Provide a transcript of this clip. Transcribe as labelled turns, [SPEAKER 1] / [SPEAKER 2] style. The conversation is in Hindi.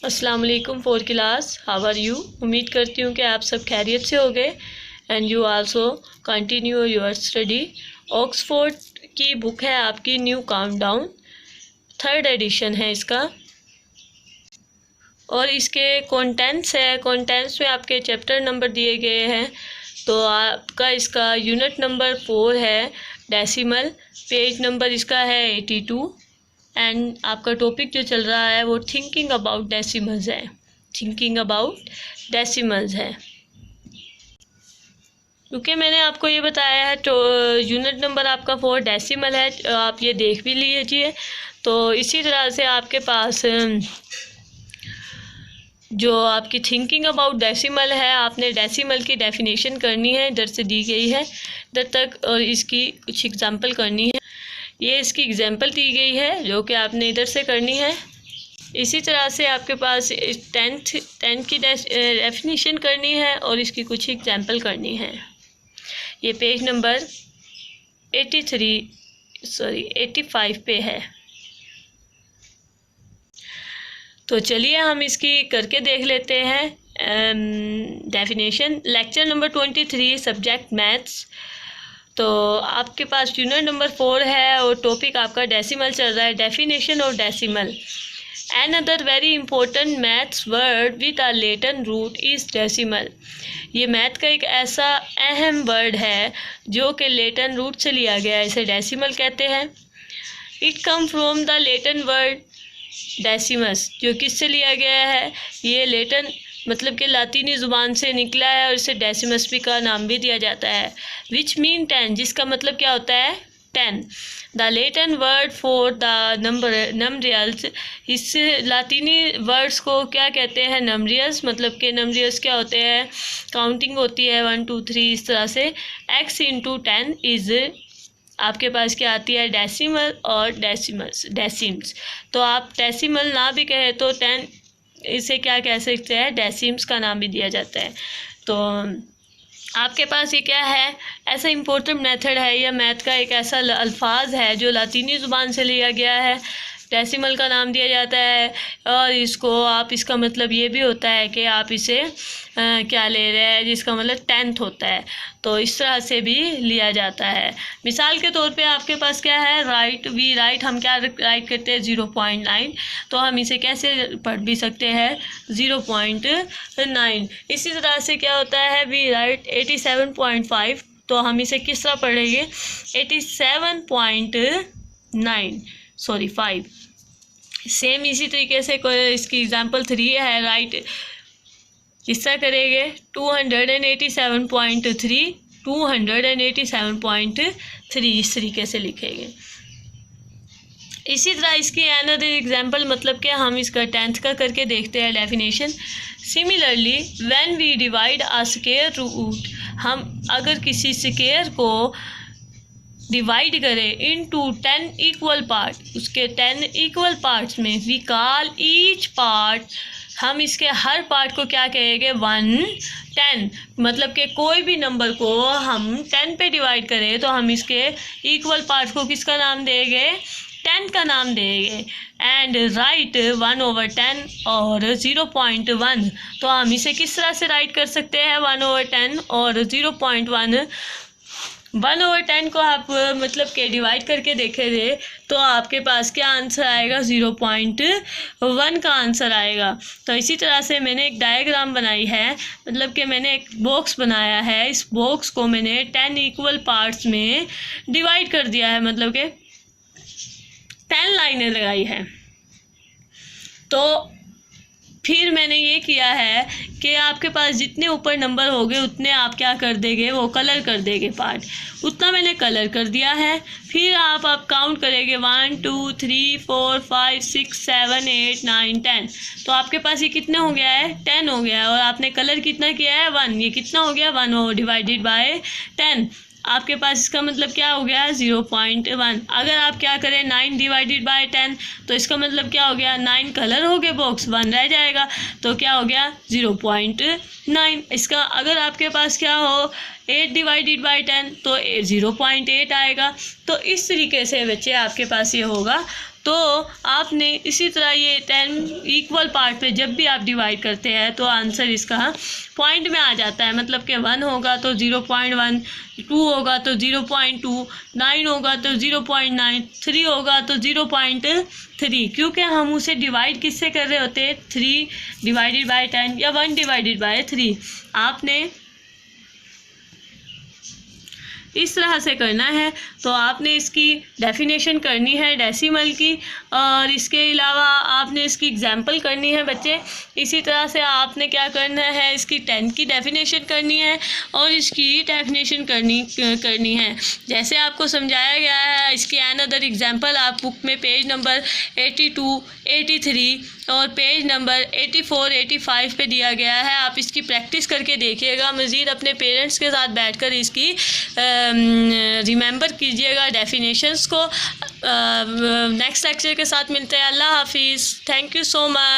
[SPEAKER 1] अस्सलाम वालेकुम four class, how are you. उम्मीद करती हूँ कि आप सब खैरियत से होंगे and you also continue your study. Oxford की बुक है आपकी न्यू काउंटडाउन, 3rd एडिशन है इसका। और इसके कंटेंट्स में आपके चैप्टर नंबर दिए गए हैं। तो आपका इसका यूनिट नंबर 4 है डेसिमल, पेज नंबर इसका है 82 एंड आपका टॉपिक जो चल रहा है वो थिंकिंग अबाउट डेसिमल्स है। क्योंकि मैंने आपको ये बताया है तो यूनिट नंबर आपका 4 डेसिमल है, आप ये देख भी लीजिए। तो इसी तरह से आपके पास जो आपकी थिंकिंग अबाउट डेसिमल है, आपने डेसिमल की डेफिनेशन करनी है, इधर से दी गई है इधर तक, और इसकी कुछ एग्जांपल करनी है। ये इसकी एग्जांपल दी गई है जो कि आपने इधर से करनी है। इसी तरह से आपके पास 10th की डेफिनेशन करनी है और इसकी कुछ एग्जांपल करनी है। ये पेज नंबर 85 पे है। तो चलिए हम इसकी करके देख लेते हैं definition. Lecture number 23 subject maths. तो आपके पास यूनिट नंबर 4 है और टॉपिक आपका डेसिमल चल रहा है, definition of decimal. Another very important maths word with a Latin root is decimal। ये मैथ का एक ऐसा अहम वर्ड है जो कि लेटन रूट से लिया गया है, इसे डेसिमल कहते हैं। It come from the Latin word decimus, जो किससे लिया गया है, ये लेटन मतलब कि लातीनी ज़ुबान से निकला है और इसे डेसिमस भी का नाम भी दिया जाता है। विच मीन 10, जिसका मतलब क्या होता है 10। The Latin word for the numerals, इस लातीनी वर्ड्स को क्या कहते हैं, नंबरियल्स। मतलब कि नंबरियल्स क्या होते हैं, काउंटिंग होती है 1 2 3 इस तरह से। x इंटू 10 इज़ आपके पास क्या आती है, डेसिमल और डेसिम्स। तो आप डेसिमल ना भी कहे तो 10 इसे क्या कह सकते हैं, डेसिम्स का नाम भी दिया जाता है। तो आपके पास ये क्या है, ऐसा इम्पोर्टेंट मेथड है, यह मैथ का एक ऐसा अल्फाज है जो लातीनी ज़ुबान से लिया गया है, डेसिमल का नाम दिया जाता है। और इसको आप, इसका मतलब ये भी होता है कि आप इसे क्या ले रहे हैं, जिसका मतलब 10th होता है। तो इस तरह से भी लिया जाता है। मिसाल के तौर पे आपके पास क्या है, राइट हम क्या राइट करते हैं 0.9, तो हम इसे कैसे पढ़ भी सकते हैं 0.9। इसी तरह से क्या होता है, वी राइट 87.5, तो हम इसे किस तरह पढ़ेंगे 5। सेम इसी तरीके से इसकी एग्जांपल 3 है, राइट इस तरह करेंगे 287.3 इस तरीके से लिखेंगे। इसी तरह इसकी अनदर एग्जांपल मतलब कि हम इसका 10th का करके देखते हैं definition. Similarly when we divide a square root, हम अगर किसी स्क्वायर को डिवाइड करें इनटू 10 इक्वल पार्ट, उसके 10 इक्वल पार्ट्स में, वी कॉल ईच पार्ट, हम इसके हर पार्ट को क्या कहेंगे 1/10। मतलब कि कोई भी नंबर को हम 10 पे डिवाइड करें तो हम इसके इक्वल पार्ट को किसका नाम देंगे, 10 का नाम देंगे। एंड राइट 1/10 और 0.1, तो हम इसे किस तरह से राइट कर सकते हैं 1/10 और 0.1। 1/10 को आप मतलब के डिवाइड करके देखेंगे तो आपके पास क्या आंसर आएगा 0.1 का आंसर आएगा। तो इसी तरह से मैंने एक डायग्राम बनाई है, मतलब कि मैंने एक बॉक्स बनाया है, इस बॉक्स को मैंने 10 इक्वल पार्ट्स में डिवाइड कर दिया है, मतलब कि 10 लाइनें लगाई है। तो फिर मैंने ये किया है कि आपके पास जितने ऊपर नंबर होंगे उतने आप क्या कर देंगे, वो कलर कर देंगे पार्ट, उतना मैंने कलर कर दिया है। फिर आप काउंट करेंगे 1 2 3 4 5 6 7 8 9 10, तो आपके पास ये कितने हो गया है 10 हो गया है। और आपने कलर कितना किया है 1, ये कितना हो गया 1 डिवाइडेड बाय 10, आपके पास इसका मतलब क्या हो गया 0.1। अगर आप क्या करें 9 डिवाइडेड बाय 10, तो इसका मतलब क्या हो गया 9 कलर हो गए, बॉक्स 1 रह जाएगा, तो क्या हो गया 0.9। इसका अगर आपके पास क्या हो 8 डिवाइडेड बाई 10 तो 0.8 आएगा। तो इस तरीके से बच्चे आपके पास ये होगा। तो आपने इसी तरह ये 10 इक्वल पार्ट पे जब भी आप डिवाइड करते हैं तो आंसर इसका पॉइंट में आ जाता है, मतलब कि 1 होगा तो 0.1, 2 होगा तो 0.2, 9 होगा तो 0.9, 3 होगा तो 0.3, क्योंकि हम उसे डिवाइड किससे कर रहे होते हैं, 3 डिवाइडेड बाई 10 या 1 डिवाइडेड बाई 3। आपने इस तरह से करना है। तो आपने इसकी डेफिनेशन करनी है डेसिमल की, और इसके अलावा आपने इसकी एग्जांपल करनी है बच्चे। इसी तरह से आपने क्या करना है, इसकी 10 की डेफिनेशन करनी है और इसकी डेफिनेशन करनी है जैसे आपको समझाया गया है। इसकी अनदर एग्जांपल आप बुक में पेज नंबर 82, 83 और पेज नंबर 84, 85 पे दिया गया है। आप इसकी प्रैक्टिस करके देखिएगा, मज़ीद अपने पेरेंट्स के साथ बैठकर इसकी रिमेंबर कीजिएगा डेफिनेशंस को। नेक्स्ट लेक्चर के साथ मिलते हैं। अल्लाह हाफिज़। Thank you so much.